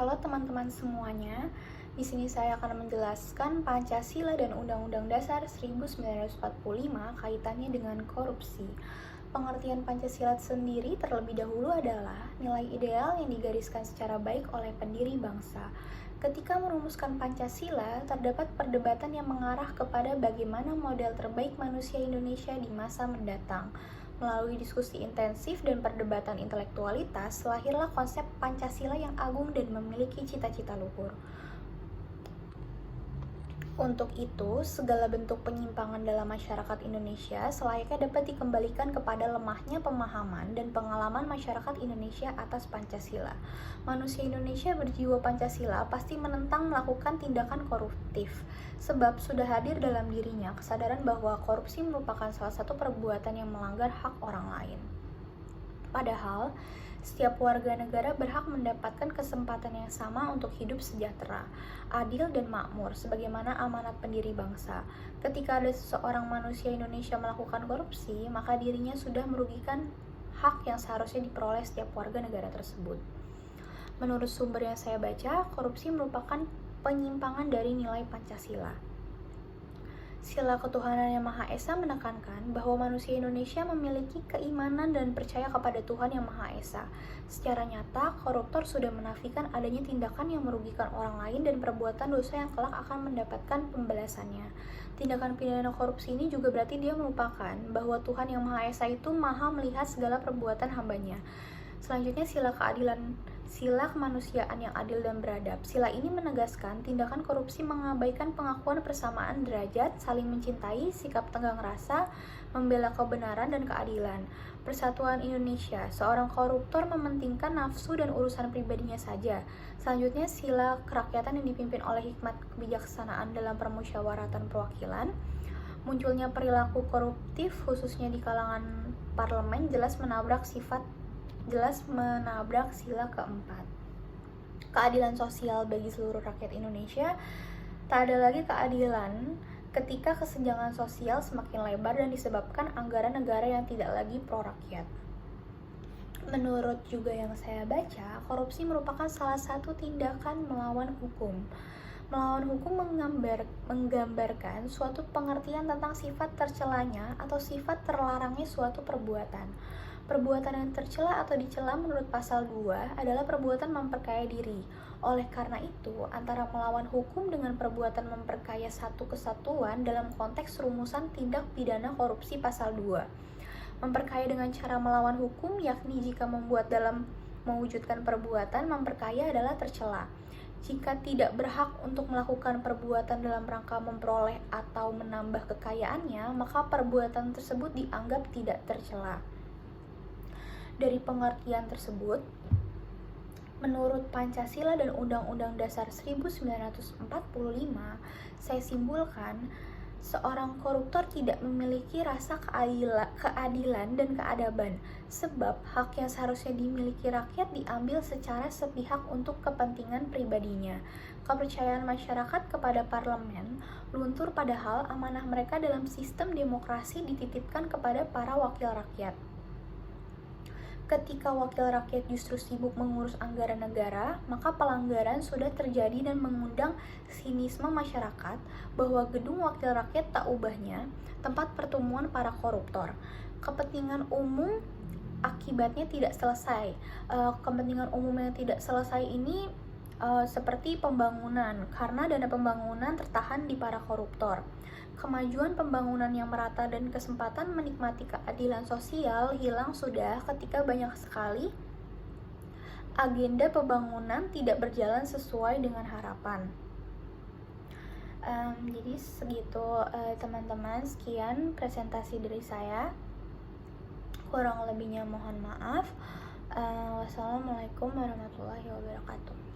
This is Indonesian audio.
Halo teman-teman semuanya, di sini saya akan menjelaskan Pancasila dan Undang-Undang Dasar 1945 kaitannya dengan korupsi. Pengertian Pancasila sendiri terlebih dahulu adalah nilai ideal yang digariskan secara baik oleh pendiri bangsa. Ketika merumuskan Pancasila, terdapat perdebatan yang mengarah kepada bagaimana model terbaik manusia Indonesia di masa mendatang. Melalui diskusi intensif dan perdebatan intelektualitas, lahirlah konsep Pancasila yang agung dan memiliki cita-cita luhur. Untuk itu, segala bentuk penyimpangan dalam masyarakat Indonesia selayaknya dapat dikembalikan kepada lemahnya pemahaman dan pengalaman masyarakat Indonesia atas Pancasila. Manusia Indonesia berjiwa Pancasila pasti menentang melakukan tindakan koruptif, sebab sudah hadir dalam dirinya kesadaran bahwa korupsi merupakan salah satu perbuatan yang melanggar hak orang lain. Padahal, setiap warga negara berhak mendapatkan kesempatan yang sama untuk hidup sejahtera, adil, dan makmur sebagaimana amanat pendiri bangsa. Ketika ada seseorang manusia Indonesia melakukan korupsi, maka dirinya sudah merugikan hak yang seharusnya diperoleh setiap warga negara tersebut. Menurut sumber yang saya baca, korupsi merupakan penyimpangan dari nilai Pancasila. Sila Ketuhanan Yang Maha Esa menekankan bahwa manusia Indonesia memiliki keimanan dan percaya kepada Tuhan Yang Maha Esa. Secara nyata, koruptor sudah menafikan adanya tindakan yang merugikan orang lain dan perbuatan dosa yang kelak akan mendapatkan pembalasannya. Tindakan pidana korupsi ini juga berarti dia melupakan bahwa Tuhan Yang Maha Esa itu maha melihat segala perbuatan hambanya. Selanjutnya, sila kemanusiaan yang adil dan beradab. Sila ini menegaskan tindakan korupsi mengabaikan pengakuan persamaan derajat, saling mencintai, sikap tenggang rasa, membela kebenaran dan keadilan. Persatuan Indonesia, seorang koruptor mementingkan nafsu dan urusan pribadinya saja. Selanjutnya, sila kerakyatan yang dipimpin oleh hikmat kebijaksanaan dalam permusyawaratan perwakilan. Munculnya perilaku koruptif khususnya di kalangan parlemen jelas menabrak sila keempat. Keadilan sosial bagi seluruh rakyat Indonesia. Tak ada lagi keadilan ketika kesenjangan sosial semakin lebar dan disebabkan anggaran negara yang tidak lagi pro rakyat. Menurut juga yang saya baca, korupsi merupakan salah satu tindakan melawan hukum. Melawan hukum menggambarkan suatu pengertian tentang sifat tercelanya atau sifat terlarangnya suatu perbuatan. Perbuatan yang tercela atau dicela menurut pasal 2 adalah perbuatan memperkaya diri. Oleh karena itu, antara melawan hukum dengan perbuatan memperkaya satu kesatuan dalam konteks rumusan tindak pidana korupsi pasal 2. Memperkaya dengan cara melawan hukum yakni jika membuat dalam mewujudkan perbuatan memperkaya adalah tercela. Jika tidak berhak untuk melakukan perbuatan dalam rangka memperoleh atau menambah kekayaannya, maka perbuatan tersebut dianggap tidak tercela. Dari pengertian tersebut, menurut Pancasila dan Undang-Undang Dasar 1945, saya simpulkan seorang koruptor tidak memiliki rasa keadilan dan keadaban, sebab hak yang seharusnya dimiliki rakyat diambil secara sepihak untuk kepentingan pribadinya. Kepercayaan masyarakat kepada parlemen luntur padahal amanah mereka dalam sistem demokrasi dititipkan kepada para wakil rakyat. Ketika wakil rakyat justru sibuk mengurus anggaran negara, maka pelanggaran sudah terjadi dan mengundang sinisme masyarakat bahwa gedung wakil rakyat tak ubahnya tempat pertemuan para koruptor. Kepentingan umum akibatnya tidak selesai. Kepentingan umum yang tidak selesai ini seperti pembangunan, karena dana pembangunan tertahan di para koruptor. Kemajuan pembangunan yang merata dan kesempatan menikmati keadilan sosial hilang sudah ketika banyak sekali agenda pembangunan tidak berjalan sesuai dengan harapan. Jadi segitu teman-teman, sekian presentasi dari saya. Kurang lebihnya mohon maaf. Wassalamualaikum warahmatullahi wabarakatuh.